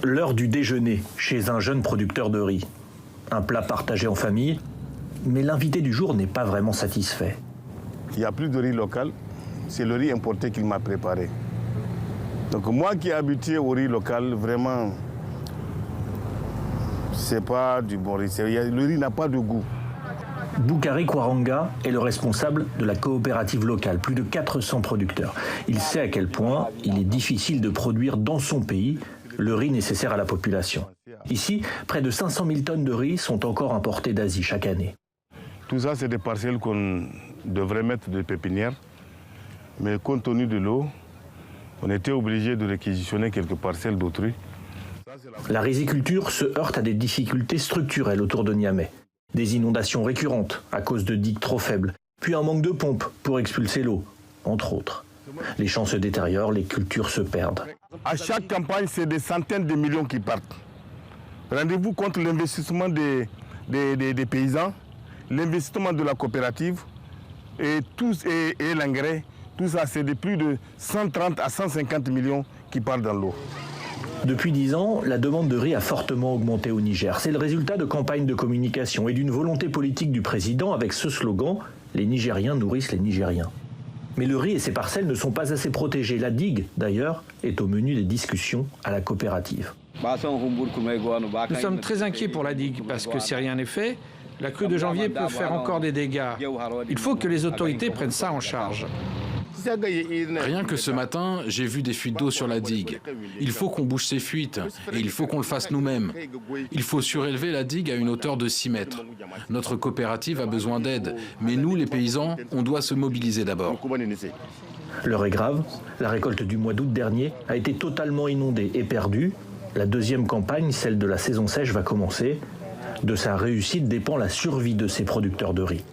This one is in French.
L'heure du déjeuner chez un jeune producteur de riz. Un plat partagé en famille, mais l'invité du jour n'est pas vraiment satisfait. Il n'y a plus de riz local, c'est le riz importé qu'il m'a préparé. Donc moi qui ai habitué au riz local, vraiment, c'est pas du bon riz. Le riz n'a pas de goût. Boukari Kwaranga est le responsable de la coopérative locale, plus de 400 producteurs. Il sait à quel point il est difficile de produire dans son pays le riz nécessaire à la population. Ici, près de 500 000 tonnes de riz sont encore importées d'Asie chaque année. Tout ça, c'est des parcelles qu'on devrait mettre de pépinières, mais compte tenu de l'eau, on était obligé de réquisitionner quelques parcelles d'autrui. La riziculture se heurte à des difficultés structurelles autour de Niamey. Des inondations récurrentes à cause de digues trop faibles, puis un manque de pompes pour expulser l'eau, entre autres. Les champs se détériorent, les cultures se perdent. À chaque campagne, c'est des centaines de millions qui partent. Rendez-vous compte l'investissement des paysans, l'investissement de la coopérative et l'engrais. Tout ça, c'est de plus de 130 à 150 millions qui partent dans l'eau. Depuis 10 ans, la demande de riz a fortement augmenté au Niger. C'est le résultat de campagnes de communication et d'une volonté politique du président avec ce slogan « Les Nigériens nourrissent les Nigériens ». Mais le riz et ses parcelles ne sont pas assez protégés. La digue, d'ailleurs, est au menu des discussions à la coopérative. Nous sommes très inquiets pour la digue parce que si rien n'est fait, la crue de janvier peut faire encore des dégâts. Il faut que les autorités prennent ça en charge. Rien que ce matin, j'ai vu des fuites d'eau sur la digue. Il faut qu'on bouche ces fuites et il faut qu'on le fasse nous-mêmes. Il faut surélever la digue à une hauteur de 6 mètres. Notre coopérative a besoin d'aide, mais nous, les paysans, on doit se mobiliser d'abord. L'heure est grave. La récolte du mois d'août dernier a été totalement inondée et perdue. La deuxième campagne, celle de la saison sèche, va commencer. De sa réussite dépend la survie de ces producteurs de riz.